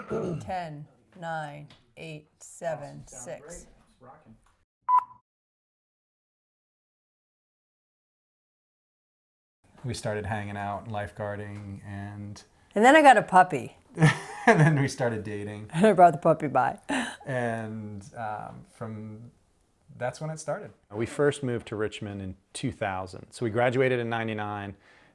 10, 9, 8, 7, 6. We started hanging out, lifeguarding, and then I got a puppy. and then we started dating. And I brought the puppy by. And that's when it started. We first moved to Richmond in 2000. So we graduated in 99,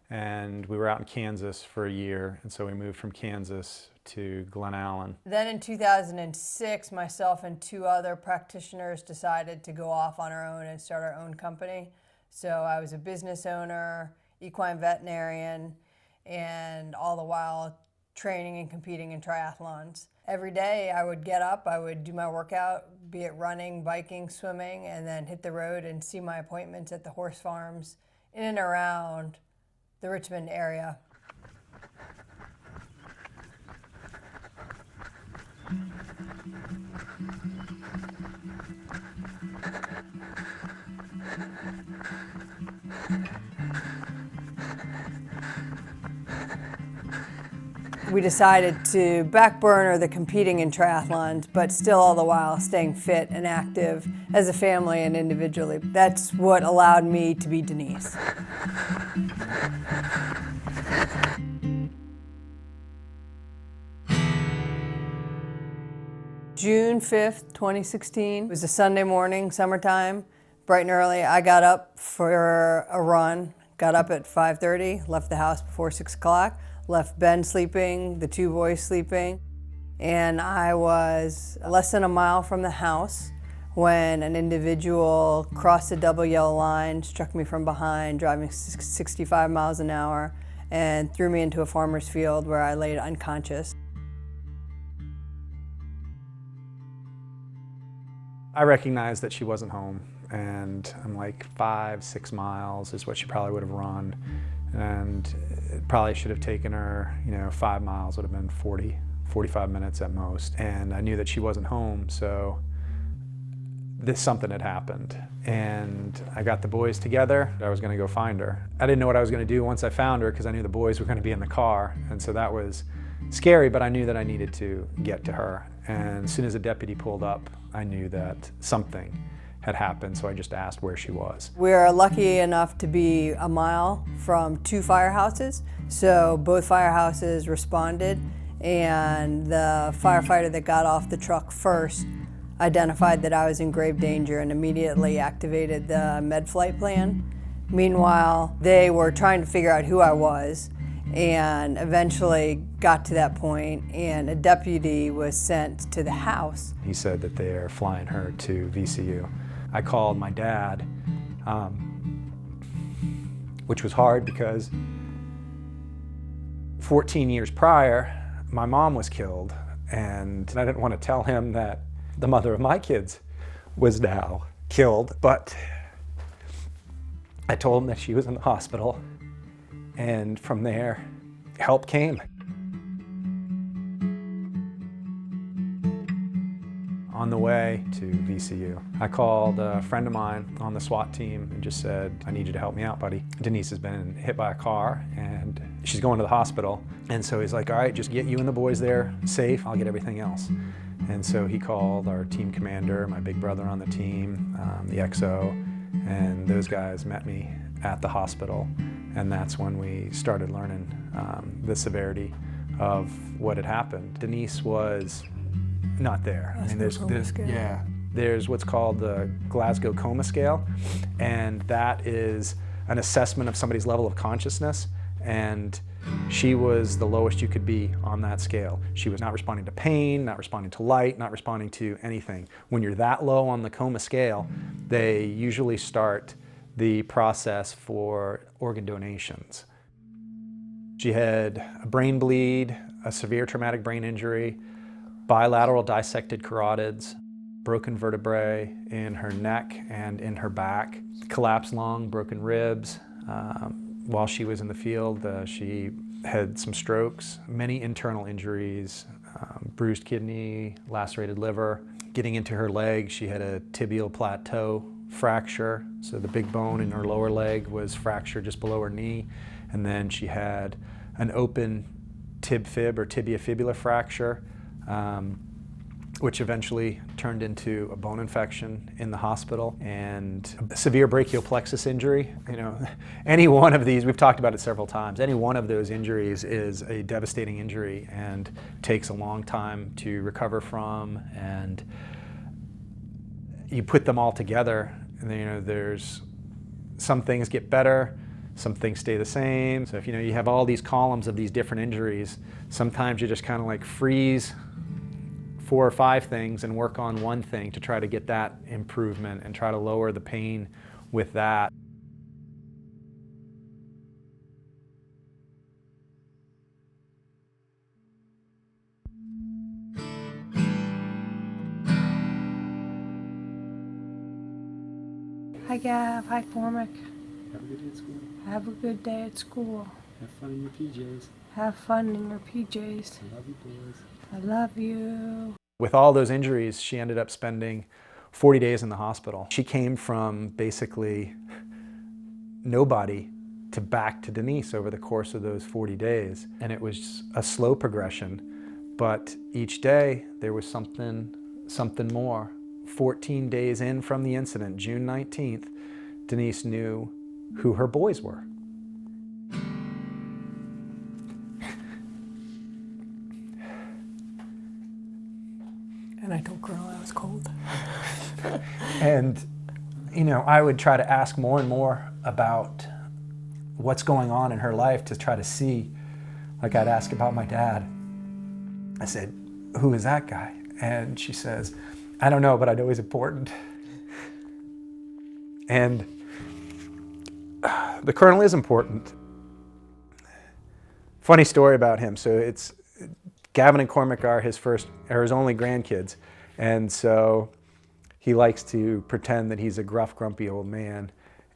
and we were out in Kansas for a year. And so we moved from Kansas to Glen Allen. Then in 2006, myself and 2 other practitioners decided to go off on our own and start our own company. So I was a business owner, equine veterinarian, and all the while training and competing in triathlons. Every day I would get up, I would do my workout, be it running, biking, swimming, and then hit the road and see my appointments at the horse farms in and around the Richmond area. We decided to back burner the competing in triathlons, but still all the while staying fit and active as a family and individually. That's what allowed me to be Denise. June 5th, 2016. It was a Sunday morning, summertime, bright and early. I got up for a run, got up at 5:30, left the house before 6 o'clock. Left Ben sleeping, the 2 boys sleeping, and I was less than a mile from the house when an individual crossed a double yellow line, struck me from behind, driving 65 miles an hour, and threw me into a farmer's field where I laid unconscious. I recognized that she wasn't home, and I'm like 5-6 miles is what she probably would have run. And it probably should have taken her, 5 miles would have been 45 minutes at most. And I knew that she wasn't home, so something had happened. And I got the boys together. I was gonna go find her. I didn't know what I was gonna do once I found her because I knew the boys were gonna be in the car. And so that was scary, but I knew that I needed to get to her. And as soon as a deputy pulled up, I knew that something had happened, so I just asked where she was. We're lucky enough to be a mile from 2 firehouses, so both firehouses responded, and the firefighter that got off the truck first identified that I was in grave danger and immediately activated the med flight plan. Meanwhile, they were trying to figure out who I was and eventually got to that point, and a deputy was sent to the house. He said that they are flying her to VCU. I called my dad, which was hard because 14 years prior, my mom was killed, and I didn't want to tell him that the mother of my kids was now killed, but I told him that she was in the hospital, and from there, help came. On the way to VCU, I called a friend of mine on the SWAT team and just said, I need you to help me out, buddy. Denise has been hit by a car and she's going to the hospital. And so he's like, all right, just get you and the boys there safe. I'll get everything else. And so he called our team commander, my big brother on the team, the XO, and those guys met me at the hospital. And that's when we started learning the severity of what had happened. Denise was not there. I mean, there's what's called the Glasgow Coma Scale, and that is an assessment of somebody's level of consciousness, and she was the lowest you could be on that scale. She was not responding to pain, not responding to light, not responding to anything. When you're that low on the coma scale, they usually start the process for organ donations. She had a brain bleed, a severe traumatic brain injury, bilateral dissected carotids, broken vertebrae in her neck and in her back, collapsed lung, broken ribs. While she was in the field, she had some strokes, many internal injuries, bruised kidney, lacerated liver. Getting into her leg, she had a tibial plateau fracture, so the big bone in her lower leg was fractured just below her knee, and then she had an open tib fib or tibia fibula fracture which eventually turned into a bone infection in the hospital and a severe brachial plexus injury. You know, any one of these, we've talked about it several times, any one of those injuries is a devastating injury and takes a long time to recover from, and you put them all together and you know, there's some things get better, some things stay the same. So if you know, you have all these columns of these different injuries, sometimes you just kind of like freeze 4 or 5 things and work on one thing to try to get that improvement and try to lower the pain with that. Hi Gav, hi Cormac. Have a good day at school. Have a good day at school. Have fun in your PJs. Have fun in your PJs. I love you, boys. I love you. With all those injuries, she ended up spending 40 days in the hospital. She came from basically nobody to back to Denise over the course of those 40 days. And it was a slow progression, but each day there was something more. 14 days in from the incident, June 19th, Denise knew who her boys were. And I told Colonel I was cold. And, you know, I would try to ask more and more about what's going on in her life to try to see. Like I'd ask about my dad. I said, who is that guy? And she says, I don't know, but I know he's important. And the Colonel is important. Funny story about him. So it's Gavin and Cormac are his only grandkids, and so he likes to pretend that he's a gruff, grumpy old man,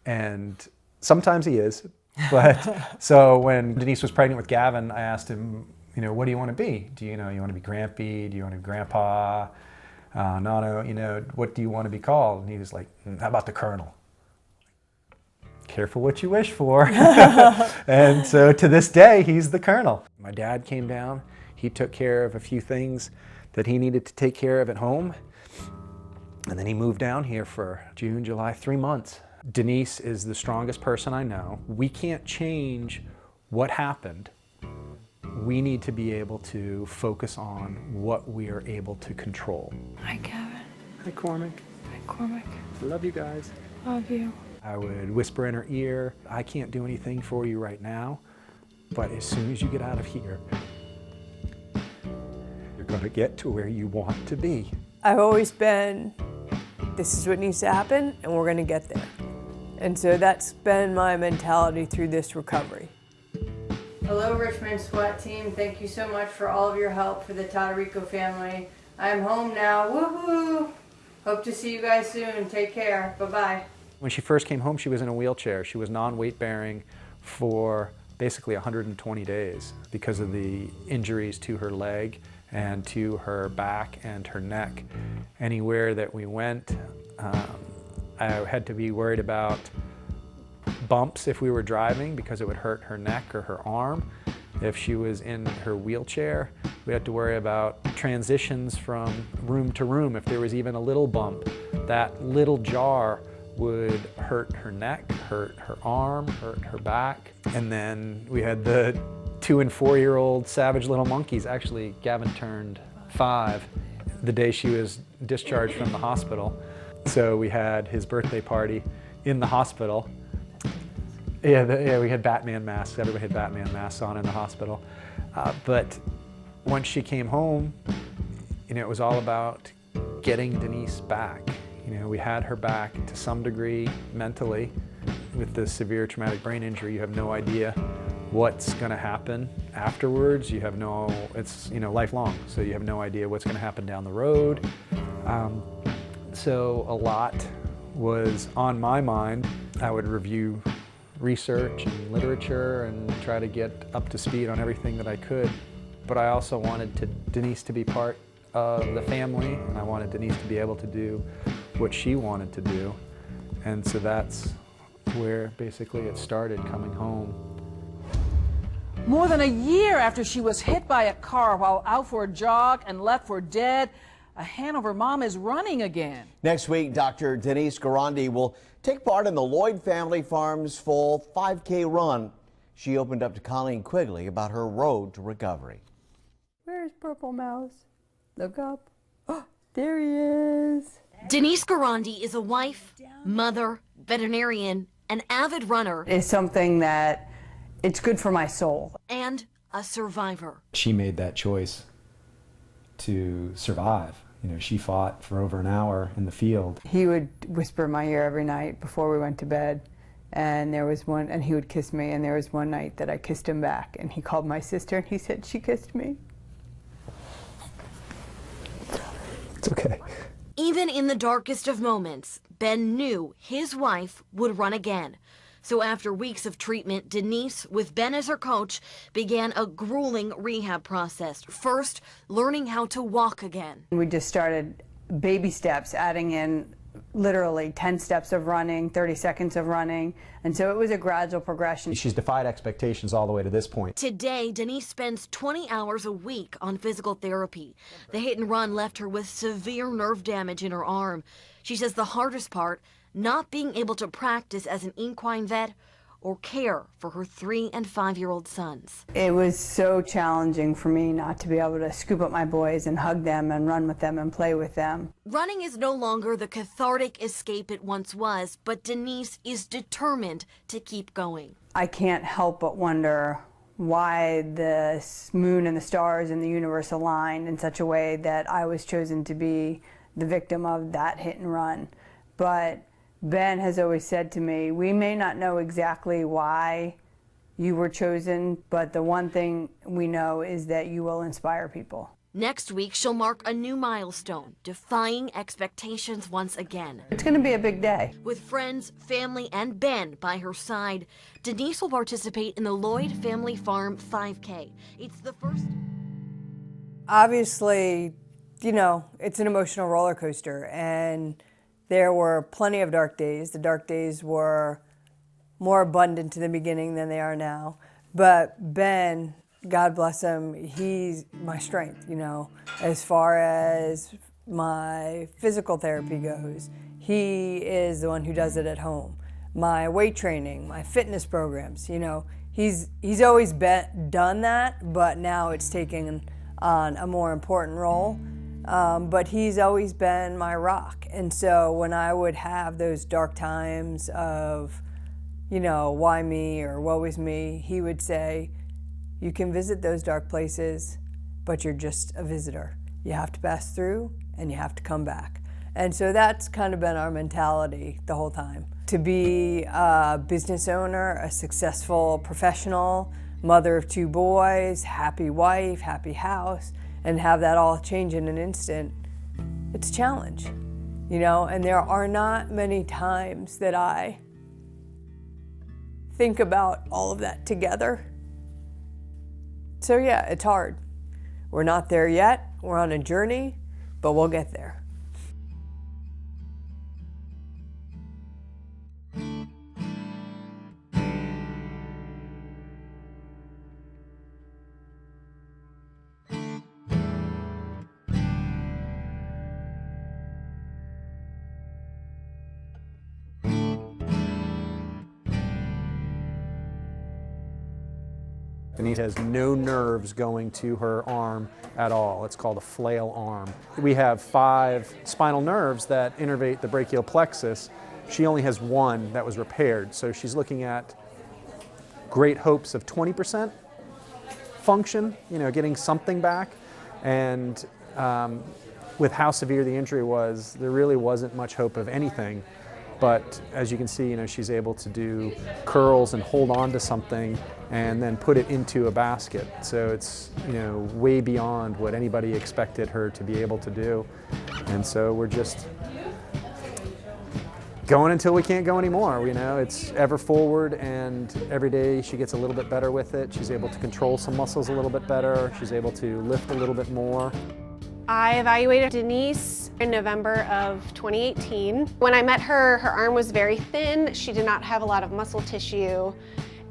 and sometimes he is. But so when Denise was pregnant with Gavin, I asked him, you know, what do you want to be? Do you want to be Grampy? Do you want to be Grandpa? No, you know, what do you want to be called? And he was like, how about the Colonel? Careful what you wish for. And so to this day, he's the Colonel. My dad came down. He took care of a few things that he needed to take care of at home. And then he moved down here for June, July, 3 months. Denise is the strongest person I know. We can't change what happened. We need to be able to focus on what we are able to control. Hi Gavin. Hi, Cormac. Hi Cormac. I love you guys. Love you. I would whisper in her ear, I can't do anything for you right now, but as soon as you get out of here, you're going to get to where you want to be. I've always been, this is what needs to happen, and we're going to get there. And so that's been my mentality through this recovery. Hello, Richmond SWAT team. Thank you so much for all of your help for the Toderico family. I'm home now. Woohoo! Hope to see you guys soon. Take care. Bye-bye. When she first came home, she was in a wheelchair. She was non-weight bearing for basically 120 days because of the injuries to her leg and to her back and her neck. Anywhere that we went, I had to be worried about bumps if we were driving because it would hurt her neck or her arm. If she was in her wheelchair, we had to worry about transitions from room to room. If there was even a little bump, that little jar would hurt her neck, hurt her arm, hurt her back. And then we had the 2- and 4-year-old savage little monkeys. Actually, Gavin turned 5 the day she was discharged from the hospital. So we had his birthday party in the hospital. Yeah, we had Batman masks. Everybody had Batman masks on in the hospital. But once she came home, you know, it was all about getting Denise back. You know, we had her back to some degree mentally. With the severe traumatic brain injury, you have no idea what's going to happen afterwards. You have no, it's, you know, lifelong. So you have no idea what's going to happen down the road. So a lot was on my mind. I would review research and literature and try to get up to speed on everything that I could. But I also wanted Denise to be part of the family, and I wanted Denise to be able to do what she wanted to do. And so that's where basically it started, coming home. More than a year after she was hit by a car while out for a jog and left for dead, a Hanover mom is running again. Next week, Dr. Denise Gorondy will take part in the Lloyd Family Farm's full 5K run. She opened up to Colleen Quigley about her road to recovery. Where's Purple Mouse? Look up. Oh, there he is. Denise Gorondy is a wife, mother, veterinarian, an avid runner, It's something that it's good for my soul. and a survivor. She made that choice to survive. You know, she fought for over an hour in the field. He would whisper in my ear every night before we went to bed. And he would kiss me, and there was one night that I kissed him back, and he called my sister and he said she kissed me. It's okay. Even in the darkest of moments, Ben knew his wife would run again. So after weeks of treatment, Denise, with Ben as her coach, began a grueling rehab process. First, learning how to walk again. We just started baby steps, adding in literally 10 steps of running, 30 seconds of running, and so it was a gradual progression. She's defied expectations all the way to this point. Today, Denise spends 20 hours a week on physical therapy. The hit and run left her with severe nerve damage in her arm. She says the hardest part, not being able to practice as an equine vet or care for her 3- and 5-year-old sons. It was so challenging for me not to be able to scoop up my boys and hug them and run with them and play with them. Running is no longer the cathartic escape it once was, but Denise is determined to keep going. I can't help but wonder why the moon and the stars and the universe aligned in such a way that I was chosen to be the victim of that hit and run. But Ben has always said to me, we may not know exactly why you were chosen, but the one thing we know is that you will inspire people. Next week, she'll mark a new milestone, defying expectations once again. It's going to be a big day. With friends, family, and Ben by her side, Denise will participate in the Lloyd Family Farm 5K. It's the first... Obviously, you know, it's an emotional roller coaster, and there were plenty of dark days. The dark days were more abundant in the beginning than they are now. But Ben, God bless him, he's my strength, you know, as far as my physical therapy goes. He is the one who does it at home. My weight training, my fitness programs, you know, he's always done that, but now it's taken on a more important role. But he's always been my rock. And so when I would have those dark times of, you know, why me or woe is me, he would say, you can visit those dark places, but you're just a visitor. You have to pass through and you have to come back. And so that's kind of been our mentality the whole time. To be a business owner, a successful professional, mother of 2 boys, happy wife, happy house, and have that all change in an instant, it's a challenge, you know, and there are not many times that I think about all of that together. So yeah, it's hard. We're not there yet, we're on a journey, but we'll get there. Denise has no nerves going to her arm at all. It's called a flail arm. We have 5 spinal nerves that innervate the brachial plexus. She only has 1 that was repaired, so she's looking at great hopes of 20% function, you know, getting something back. And with how severe the injury was, there really wasn't much hope of anything. But as you can see, you know, she's able to do curls and hold on to something and then put it into a basket. So it's, you know, way beyond what anybody expected her to be able to do. And so we're just going until we can't go anymore. You know, it's Everforward, and every day she gets a little bit better with it. She's able to control some muscles a little bit better. She's able to lift a little bit more. I evaluated Denise in November of 2018. When I met her, her arm was very thin. She did not have a lot of muscle tissue.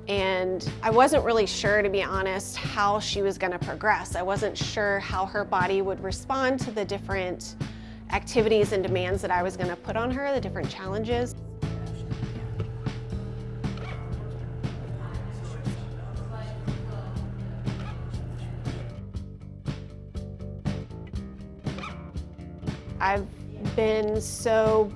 And I wasn't really sure, to be honest, how she was going to progress. I wasn't sure how her body would respond to the different activities and demands that I was going to put on her, the different challenges. I've been so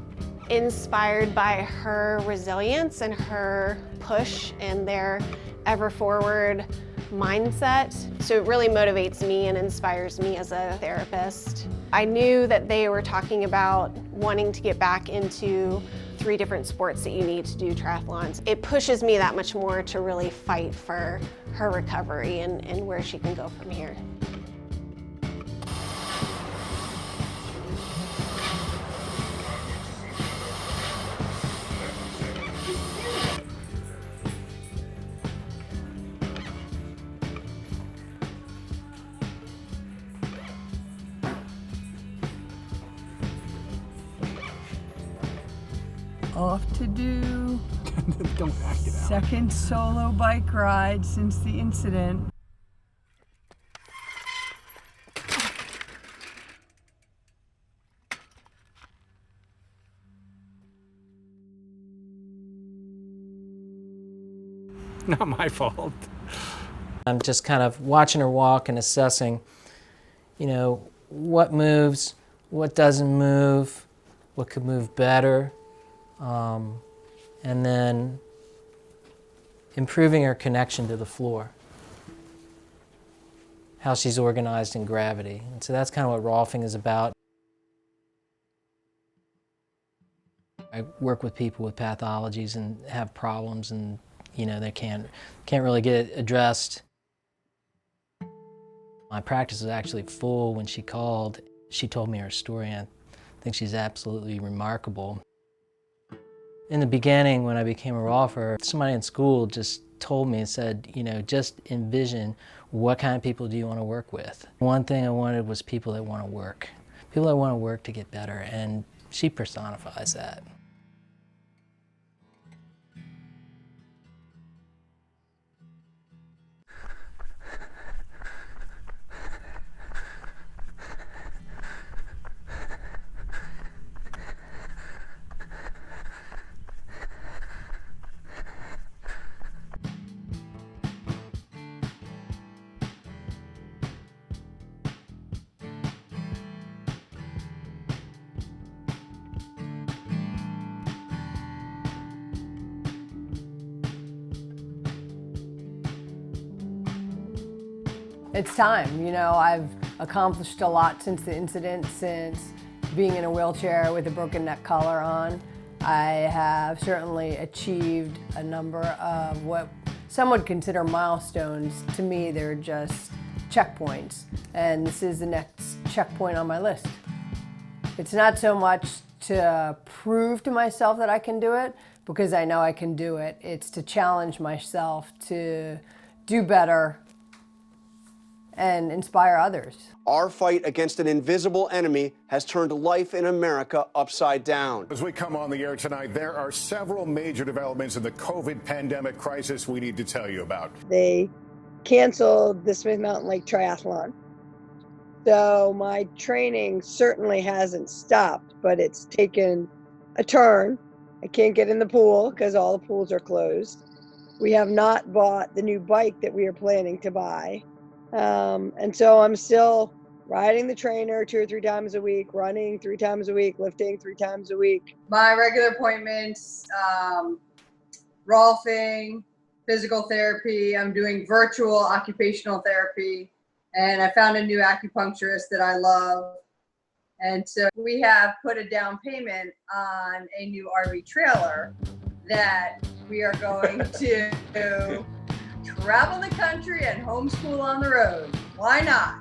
inspired by her resilience and her push and their Everforward mindset. So it really motivates me and inspires me as a therapist. I knew that they were talking about wanting to get back into 3 different sports that you need to do triathlons. It pushes me that much more to really fight for her recovery and where she can go from here. Off to do Don't act it out. second solo bike ride since the incident. Not my fault. I'm just kind of watching her walk and assessing, you know, what moves, what doesn't move, what could move better, and then improving her connection to the floor, how she's organized in gravity. And so that's kind of what rolfing is about. I work with people with pathologies and have problems, and you know, they can't really get it addressed. My practice was actually full when she called. She told me her story, and I think she's absolutely remarkable. In the beginning, when I became a rolfer, somebody in school just told me and said, you know, just envision what kind of people do you want to work with. One thing I wanted was people that want to work. People that want to work to get better, and she personifies that. It's time, you know, I've accomplished a lot since the incident, since being in a wheelchair with a broken neck collar on. I have certainly achieved a number of what some would consider milestones. To me, they're just checkpoints, and this is the next checkpoint on my list. It's not so much to prove to myself that I can do it, because I know I can do it. It's to challenge myself to do better and inspire others. Our fight against an invisible enemy has turned life in America upside down. As we come on the air tonight, there are several major developments in the COVID pandemic crisis we need to tell you about. They canceled the Smith Mountain Lake Triathlon. So my training certainly hasn't stopped, but it's taken a turn. I can't get in the pool because all the pools are closed. We have not bought the new bike that we are planning to buy. And so I'm still riding the trainer 2 or 3 times a week, running 3 times a week, lifting 3 times a week. My regular appointments, rolfing, physical therapy. I'm doing virtual occupational therapy, and I found a new acupuncturist that I love. And so we have put a down payment on a new RV trailer that we are going to travel the country and homeschool on the road. Why not?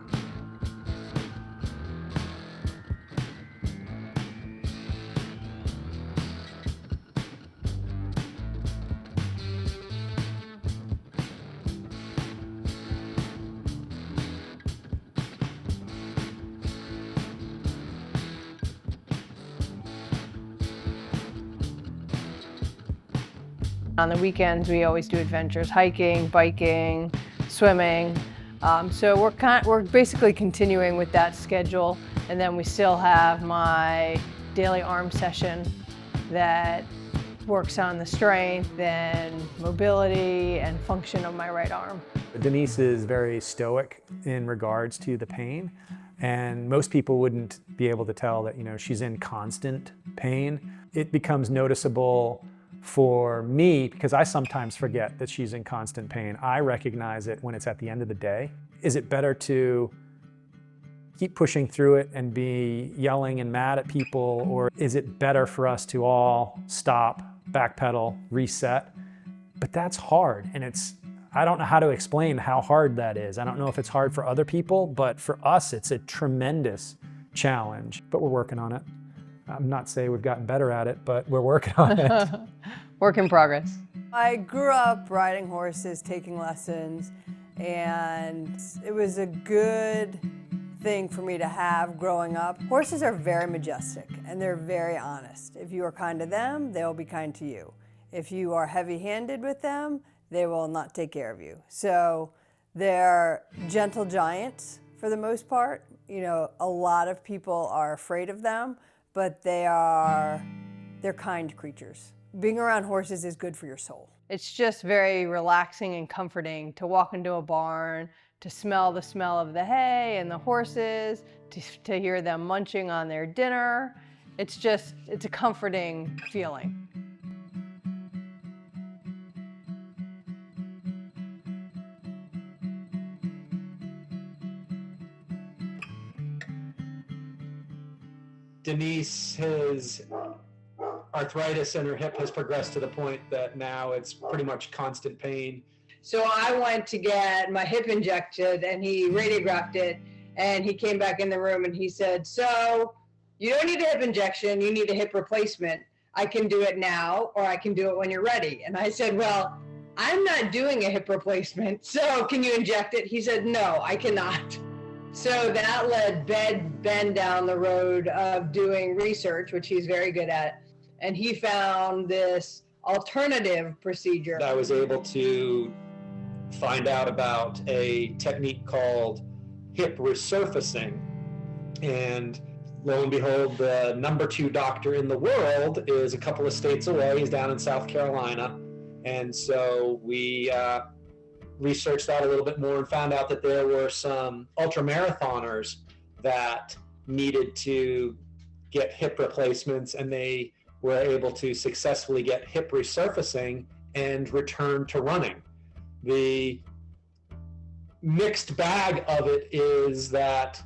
On the weekends, we always do adventures, hiking, biking, swimming. So we're basically continuing with that schedule. And then we still have my daily arm session that works on the strength and mobility and function of my right arm. Denise is very stoic in regards to the pain, and most people wouldn't be able to tell that, she's in constant pain. It becomes noticeable for me because I sometimes forget that she's in constant pain. I recognize it when it's at the end of the day. Is it better to keep pushing through it and be yelling and mad at people, or is it better for us to all stop, backpedal, reset? But that's hard, and I don't know how to explain how hard that is. I don't know if it's hard for other people, but for us, it's a tremendous challenge, but we're working on it. I'm not saying we've gotten better at it, but we're working on it. Work in progress. I grew up riding horses, taking lessons, and it was a good thing for me to have growing up. Horses are very majestic and they're very honest. If you are kind to them, they'll be kind to you. If you are heavy-handed with them, they will not take care of you. So they're gentle giants for the most part. A lot of people are afraid of them, but they're kind creatures. Being around horses is good for your soul. It's just very relaxing and comforting to walk into a barn, to smell the smell of the hay and the horses, to hear them munching on their dinner. It's a comforting feeling. Denise, has arthritis in her hip has progressed to the point that now it's pretty much constant pain. So I went to get my hip injected and he radiographed it, and he came back in the room and he said, "So you don't need a hip injection, you need a hip replacement. I can do it now or I can do it when you're ready." And I said, "Well, I'm not doing a hip replacement, so can you inject it?" He said, "No, I cannot." So that led Ben down the road of doing research, which he's very good at, and he found this alternative procedure. I was able to find out about a technique called hip resurfacing, and lo and behold, the number 2 doctor in the world is a couple of states away. He's down in South Carolina, and so we researched that a little bit more and found out that there were some ultramarathoners that needed to get hip replacements, and they were able to successfully get hip resurfacing and return to running. The mixed bag of it is that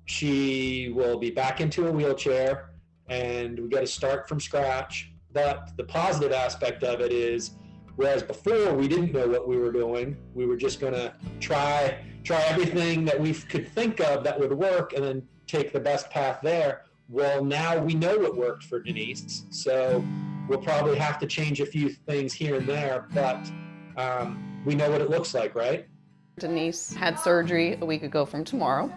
she will be back into a wheelchair and we got to start from scratch. But the positive aspect of it is, whereas before we didn't know what we were doing, we were just going to try everything that we could think of that would work and then take the best path there. Well, now we know what worked for Denise, so we'll probably have to change a few things here and there, but we know what it looks like, right? Denise had surgery a week ago from tomorrow,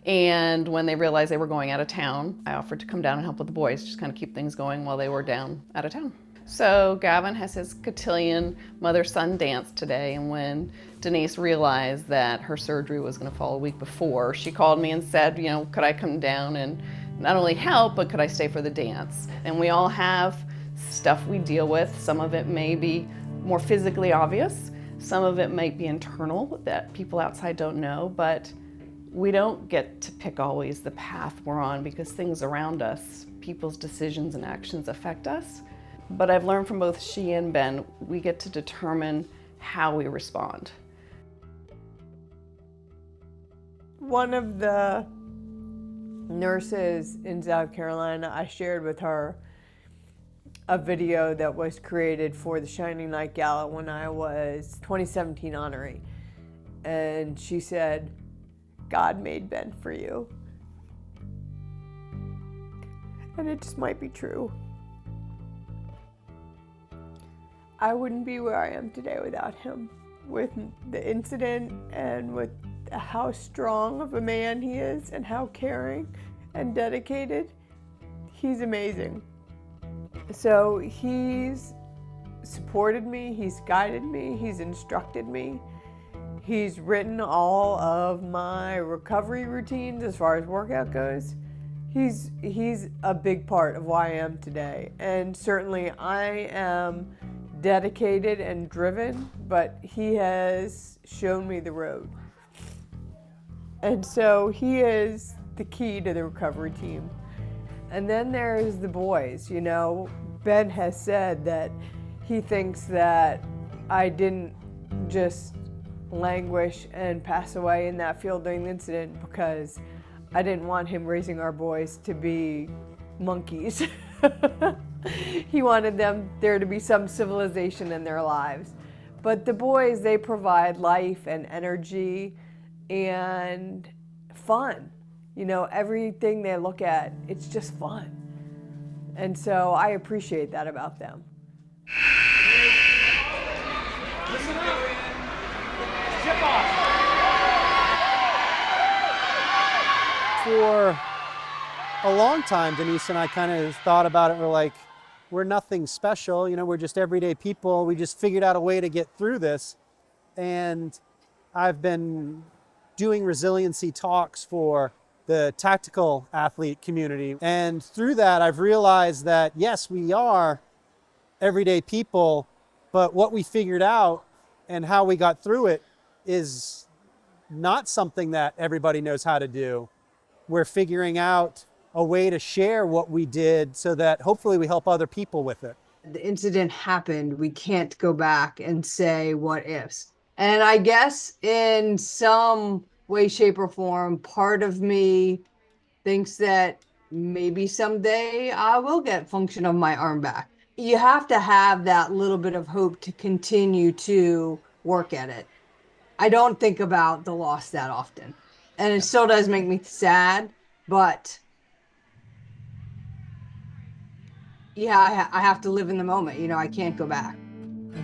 and when they realized they were going out of town, I offered to come down and help with the boys, just kind of keep things going while they were down out of town. So Gavin has his cotillion mother-son dance today, and when Denise realized that her surgery was going to fall a week before, she called me and said, could I come down and not only help, but could I stay for the dance? And we all have stuff we deal with. Some of it may be more physically obvious. Some of it might be internal that people outside don't know, but we don't get to pick always the path we're on because things around us, people's decisions and actions affect us. But I've learned from both she and Ben, we get to determine how we respond. One of the nurses in South Carolina, I shared with her a video that was created for the Shining Light Gala when I was 2017 honoree. And she said, "God made Ben for you." And it just might be true. I wouldn't be where I am today without him. With the incident and with how strong of a man he is and how caring and dedicated, he's amazing. So he's supported me, he's guided me, he's instructed me. He's written all of my recovery routines as far as workout goes. He's a big part of why I am today. And certainly I am dedicated and driven, but he has shown me the road. And so he is the key to the recovery team. And then there's the boys. You know, Ben has said that he thinks that I didn't just languish and pass away in that field during the incident because I didn't want him raising our boys to be monkeys. He wanted there to be some civilization in their lives. But the boys, they provide life and energy and fun. You know, everything they look at, it's just fun. And so I appreciate that about them. Listen up. Chip off. For a long time, Denise and I kind of thought about it. We're like, we're nothing special. You know, we're just everyday people. We just figured out a way to get through this. And I've been doing resiliency talks for the tactical athlete community. And through that, I've realized that, yes, we are everyday people, but what we figured out and how we got through it is not something that everybody knows how to do. We're figuring out a way to share what we did so that hopefully we help other people with it. The incident happened. We can't go back and say what ifs. And I guess in some way, shape, or form, part of me thinks that maybe someday I will get function of my arm back. You have to have that little bit of hope to continue to work at it. I don't think about the loss that often. And it still does make me sad, but yeah, I have to live in the moment. You know, I can't go back.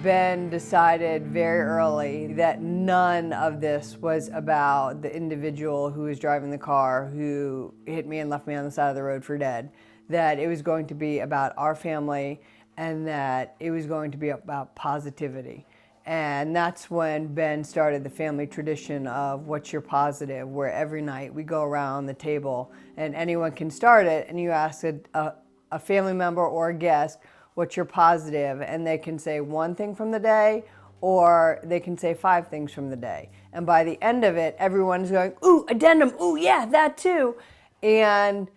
Ben decided very early that none of this was about the individual who was driving the car who hit me and left me on the side of the road for dead, that it was going to be about our family and that it was going to be about positivity. And that's when Ben started the family tradition of What's Your Positive, where every night we go around the table and anyone can start it and you ask a family member or a guest, what's your positive? And they can say one thing from the day or they can say 5 things from the day. And by the end of it, everyone's going, ooh, addendum, ooh, yeah, that too. And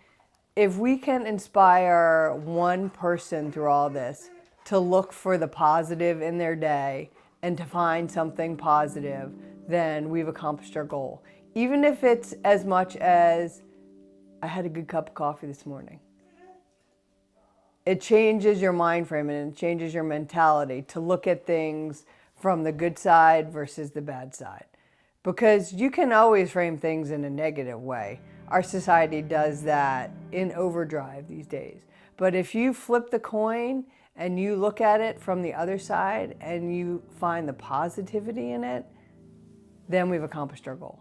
if we can inspire one person through all this to look for the positive in their day and to find something positive, then we've accomplished our goal. Even if it's as much as, I had a good cup of coffee this morning. It changes your mind frame and it changes your mentality to look at things from the good side versus the bad side. Because you can always frame things in a negative way. Our society does that in overdrive these days. But if you flip the coin and you look at it from the other side and you find the positivity in it, then we've accomplished our goal.